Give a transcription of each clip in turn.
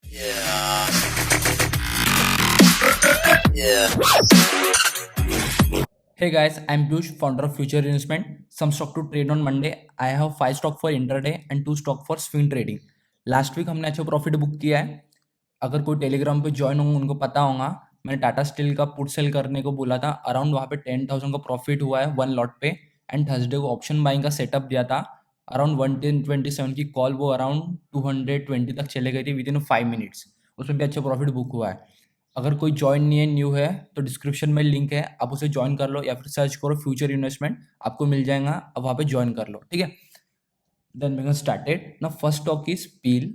Yeah. Yeah. Hey guys, I'm Piyush, founder of Future Investment. Some stock to trade on Monday. I have 5 stock for intraday and 2 stock for swing trading. Last week हमने अच्छा profit book किया है. अगर कोई Telegram पे join होंगे उनको पता होगा. मैंने टाटा स्टील का पुट सेल करने को बोला था. अराउंड वहाँ पे 10,000 का प्रॉफिट हुआ है वन लॉट पे. एंड थर्सडे को ऑप्शन बाइंग का सेटअप दिया था. अराउंड 110-27 की कॉल वो अराउंड 220 तक चले गई थी विद इन 5 मिनट्स. उसमें भी अच्छा प्रॉफिट बुक हुआ है. अगर कोई जॉइन नहीं है, न्यू है, तो डिस्क्रिप्शन में लिंक है, आप उसे ज्वाइन कर लो या फिर सर्च करो फ्यूचर इन्वेस्टमेंट, आपको मिल जाएगा. अब वहाँ पे ज्वाइन कर लो, ठीक है. देन वी कैन स्टार्टेड ना. First stock is peel.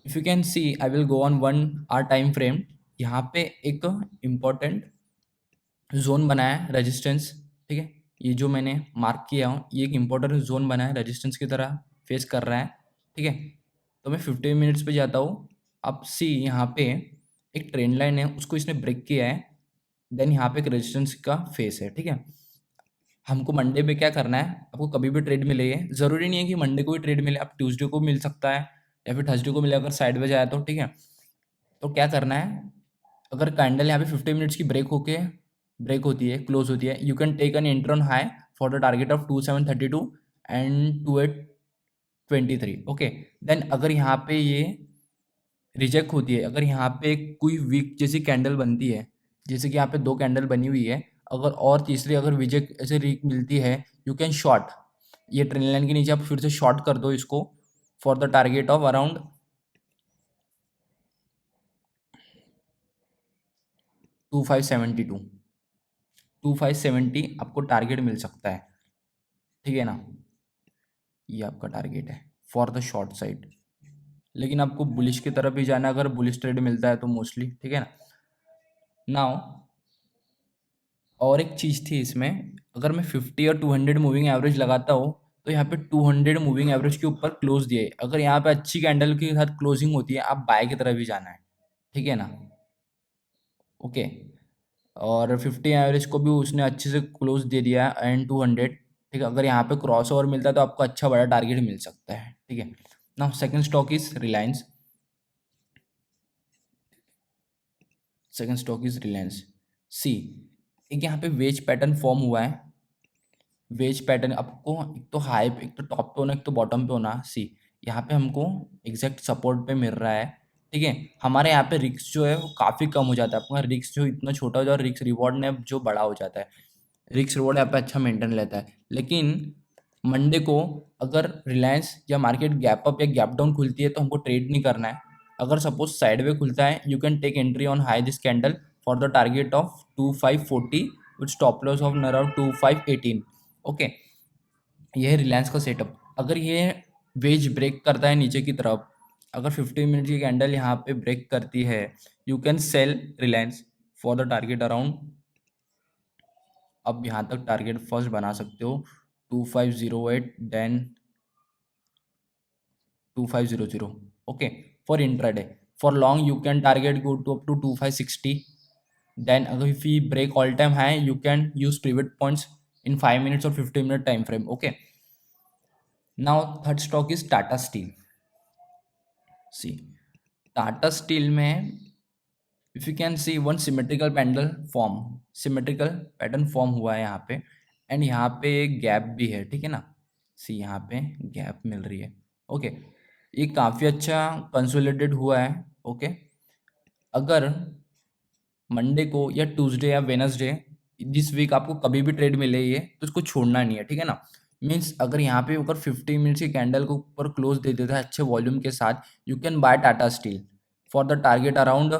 If you can see I will go on 1 hour time frame. यहाँ पे एक इम्पॉर्टेंट जोन बनाया है रेजिस्टेंस, ठीक है. ये जो मैंने मार्क किया हूँ ये एक इम्पोर्टेंट जोन बना है, रेजिस्टेंस की तरह फेस कर रहा है, ठीक है. तो मैं 15 मिनट्स पे जाता हूँ. अब सी यहाँ पे एक ट्रेंड लाइन है, उसको इसने ब्रेक किया है. देन यहाँ पे एक रेजिस्टेंस का फेस है, ठीक है. हमको मंडे पे क्या करना है, आपको कभी भी ट्रेड मिले, ज़रूरी नहीं है कि मंडे को ही ट्रेड मिले, आप ट्यूसडे को मिल सकता है या फिर थर्सडे को मिले अगर साइडवेज आया तो, ठीक है. तो क्या करना है, अगर कैंडल यहाँ पे 50 मिनट्स की ब्रेक होती है, क्लोज होती है, you can take an enter on high for the target of 2732 and 2823, okay. Then अगर यहाँ पे ये रिजेक्ट होती है, अगर यहाँ पे कोई वीक जैसी कैंडल बनती है, जैसे कि यहाँ पे 2 कैंडल बनी हुई है, अगर और तीसरी अगर रिजेक्ट ऐसे वीक मिलती है, यू कैन शॉर्ट. ये ट्रेन लाइन के नीचे आप फिर से शॉर्ट कर दो इसको for the target of around 2570 आपको टारगेट मिल सकता है, ठीक है ना. ये आपका टारगेट है फॉर द शॉर्ट साइड. लेकिन आपको बुलिश की तरफ भी जाना है अगर बुलिश ट्रेड मिलता है तो मोस्टली, ठीक है ना. नाउ और एक चीज़ थी इसमें, अगर मैं 50 और 200 मूविंग एवरेज लगाता हूँ तो यहाँ पे 200 मूविंग एवरेज के ऊपर क्लोज दिए. अगर यहाँ पे अच्छी कैंडल के साथ क्लोजिंग होती है, आप बाय की तरफ भी जाना है, ठीक है ना. ओके. और 50 एवरेज को भी उसने अच्छे से क्लोज दे दिया एंड 200, ठीक है. अगर यहाँ पे क्रॉस ओवर मिलता है तो आपको अच्छा बड़ा टारगेट मिल सकता है, ठीक है ना. Second stock is Reliance. Second stock is Reliance. See, एक यहाँ पे वेज पैटर्न फॉर्म हुआ है. वेज पैटर्न आपको एक तो हाई पे, एक तो टॉप पे होना, एक तो बॉटम पे होना. सी, यहाँ पे हमको एग्जैक्ट सपोर्ट पे मिल रहा है, ठीक है. हमारे यहाँ पे रिस्क जो है वो काफ़ी कम हो जाता है. आपका रिस्क जो इतना छोटा हो जाता है और रिस्क रिवॉर्ड ने जो बड़ा हो जाता है, रिस्क रिवॉर्ड यहाँ पे अच्छा मेंटेन रहता है. लेकिन मंडे को अगर रिलायंस या मार्केट गैप अप या गैप डाउन खुलती है तो हमको ट्रेड नहीं करना है. अगर सपोज साइड वे खुलता है, you can take entry on high this candle for the target of 2540 with stop loss of around 2518, okay. ये है रिलायंस का सेटअप. अगर ये वेज ब्रेक करता है नीचे की तरफ, अगर 15 मिनट की कैंडल यहाँ पे ब्रेक करती है, you can sell Reliance for the target around, अब यहाँ तक टारगेट फर्स्ट बना सकते हो 2508, then 2500, okay. For intraday. For long you can target go to up to 2560. Then अगर if you break all time high you can use pivot points in 5 minutes और 15 minute time frame, okay. Now third stock is Tata steel. See, Tata steel में if you can see one symmetrical pattern form हुआ है यहाँ पे. And यहाँ पे एक gap भी है, ठीक है ना. सी, यहाँ पे गैप मिल रही है, ओके. ये काफ़ी अच्छा कंसोलिडेट हुआ है, ओके. अगर मंडे को या ट्यूसडे या वेनसडे दिस वीक आपको कभी भी ट्रेड मिले ये, तो इसको छोड़ना नहीं है, ठीक है ना. मीन्स अगर यहाँ पे ऊपर 50 मिनट्स की कैंडल को ऊपर क्लोज दे देता है अच्छे वॉल्यूम के साथ, you can bye Tata steel for the target around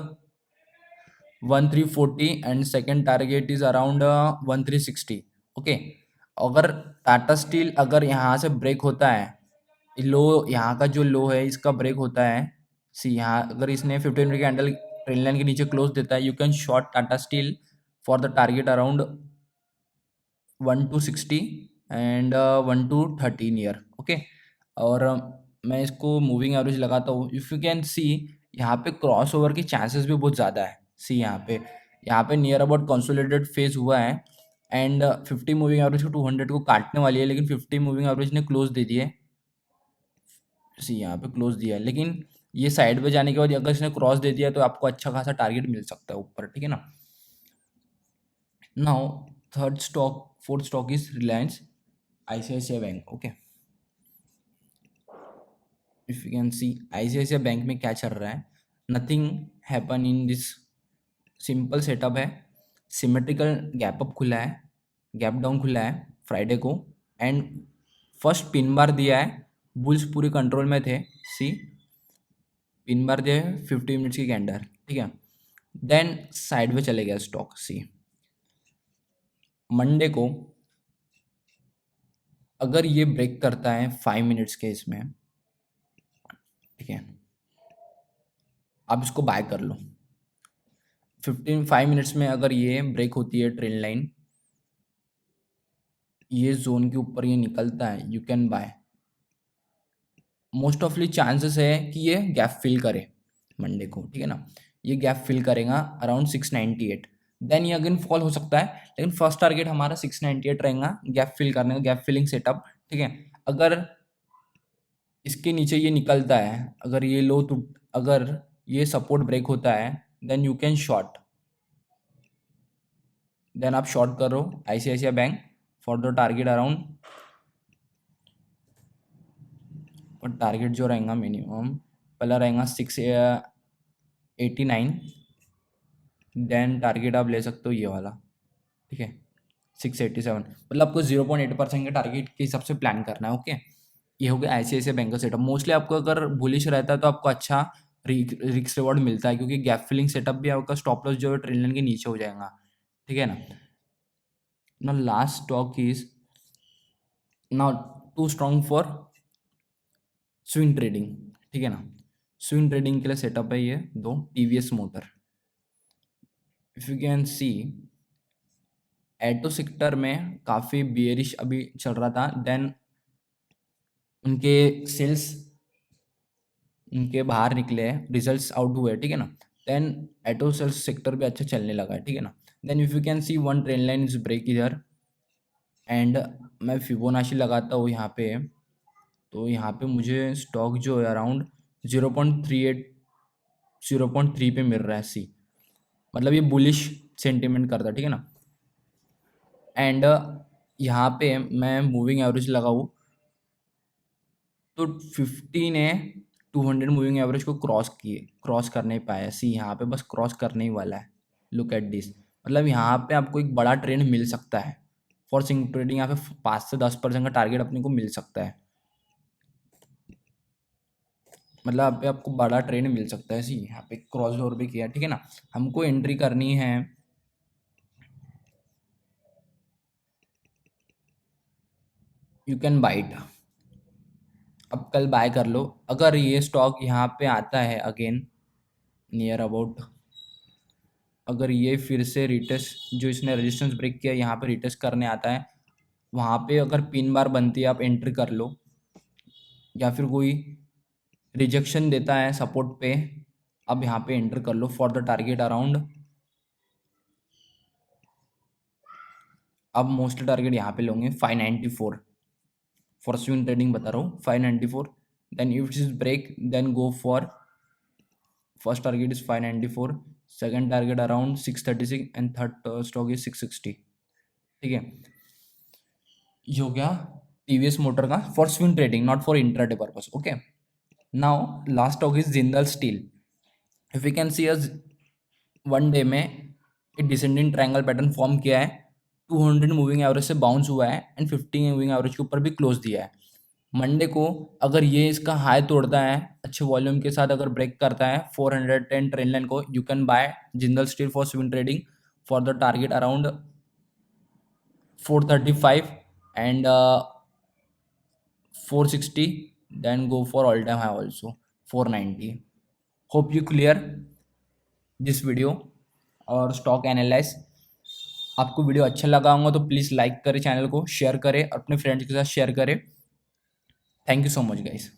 1340 and second target is around 1360, okay. अगर टाटा स्टील अगर यहाँ से ब्रेक होता है, लो यहाँ का जो लो है इसका ब्रेक होता है, सी यहाँ अगर इसने 15 मिनट कैंडल ट्रेन लाइन के नीचे क्लोज देता है, you can short Tata steel for the target around 1260 and 1213 year, okay. और मैं इसको मूविंग एवरेज लगाता हूँ. इफ़ यू कैन सी यहाँ पे क्रॉस ओवर की चांसेस भी बहुत ज़्यादा है. सी, यहाँ पे नियर अबाउट कंसोलिडेटेड फेज हुआ है. एंड 50 मूविंग एवरेज को 200 को काटने वाली है, लेकिन 50 मूविंग एवरेज ने क्लोज दे दिए. सी, यहाँ पे क्लोज दिया है, लेकिन ये साइड पे जाने के बाद अगर इसने क्रॉस दे दिया तो आपको अच्छा खासा टारगेट मिल सकता है ऊपर, ठीक है ना। Now fourth stock is Reliance ICICI bank. Okay, if you can see ICICI bank में क्या चल रहा है, nothing happen in this, simple setup है, सिमेट्रिकल गैप अप खुला है, गैप डाउन खुला है फ्राइडे को, एंड फर्स्ट पिन बार दिया है, बुल्स पूरे कंट्रोल में थे, सी पिन बार दिया है 50 मिनट्स की कैंडल, ठीक है। देन साइड में चले गया स्टॉक, सी मंडे को अगर ये ब्रेक करता है 5 मिनट्स के इसमें, ठीक है, आप इसको बाय कर लो। 5 मिनट्स में अगर ये ब्रेक होती है ट्रेंड लाइन, ये जोन के ऊपर ये निकलता है, you can bye. Most ऑफली chances है कि ये गैप फिल करे मंडे को, ठीक है ना, ये गैप फिल करेगा अराउंड 698, देन ये अगेन फॉल हो सकता है, लेकिन फर्स्ट टारगेट हमारा 698 रहेगा गैप फिल करने का, गैप फिलिंग सेटअप, ठीक है। अगर इसके नीचे ये निकलता है, अगर ये लो तो, अगर ये सपोर्ट ब्रेक होता है, then you can short, then आप शॉर्ट करो ICICI bank for the target around, और टारगेट जो रहेगा मिनिमम पहला रहेगा 689, देन टारगेट आप ले सकते हो ये वाला, ठीक है 687, मतलब आपको 0.8% के टारगेट के हिसाब से प्लान करना है। ओके, ये हो गया आईसीआईसीआई बैंक का सेटअप। मोस्टली आपको अगर बुलिश रहता है तो आपको अच्छा रिक्स रिवॉर्ड मिलता है, क्योंकि गैप फिलिंग सेटअप भी आपका स्टॉप लॉस जो है ट्रेंड लाइन के नीचे हो जाएगा, ठीक है ना। ना last stock is now too strong for swing trading, ठीक है ना। स्विंग ट्रेडिंग के लिए सेटअप है ये दो TVS motor. If you can see auto sector में काफ़ी बियरिश अभी चल रहा था, देन उनके सेल्स उनके बाहर निकले हैं, रिजल्ट्स आउट हुए, ठीक है ना, देन एटो सेल्स सेक्टर भी अच्छा चलने लगा है, ठीक है ना। Then if you can see one trend line is break इधर, एंड मैं फिबोनाची लगाता हूँ यहाँ पे, तो यहाँ पे मुझे स्टॉक जो है अराउंड 0.38 0.3 पे मिल रहा है, सी मतलब ये बुलिश सेंटिमेंट करता है, ठीक है ना। एंड यहाँ पे मैं मूविंग एवरेज लगाऊँ तो 50 ने 200 मूविंग एवरेज को क्रॉस कर नहीं पाया, सी यहाँ पे बस क्रॉस करने ही वाला है, लुक एट दिस, मतलब यहाँ पे आपको एक बड़ा ट्रेंड मिल सकता है फॉर स्विंग ट्रेडिंग, यहाँ पे 5 से 10% का टारगेट अपने को मिल सकता है, मतलब यहाँ पे आपको बड़ा ट्रेंड मिल सकता है, सी यहाँ पे क्रॉस ओवर भी किया, ठीक है ना। हमको एंट्री करनी है, यू कैन बाई इट, अब कल बाय कर लो। अगर ये स्टॉक यहाँ पे आता है अगेन नियर अबाउट, अगर ये फिर से रिटेस्ट जो इसने रेजिस्टेंस ब्रेक किया यहाँ पे रिटेस्ट करने आता है, वहाँ पे अगर पिन बार बनती है आप एंट्री कर लो, या फिर कोई रिजेक्शन देता है सपोर्ट पे, अब यहाँ पे एंटर कर लो फॉर द टारगेट अराउंड, अब मोस्ट टारगेट यहाँ पे लोगे 594 फॉर स्विंग ट्रेडिंग बता रहा हूँ 594, then if it is break then go for first target is 594, second target around 636, and third stock is 660, ठीक है। ये हो गया टीवीएस मोटर का for swing trading, not for intraday purpose. Okay, now last stock is Jindal steel. If you can see as one day में एक descending triangle pattern form किया है, 200 मूविंग एवरेज से बाउंस हुआ है, एंड 50 मूविंग एवरेज के ऊपर भी क्लोज दिया है। मंडे को अगर ये इसका हाई तोड़ता है अच्छे वॉल्यूम के साथ, अगर ब्रेक करता है 410 ट्रेंड लाइन को, you can buy Jindal steel for swing trading for the target around 435 and 460, then go for all time high also 490। Hope you clear this video और स्टॉक एनालाइज। आपको वीडियो अच्छा लगा होगा तो प्लीज़ लाइक करें, channel को share करें, अपने फ्रेंड्स के साथ शेयर करें। Thank you so much guys.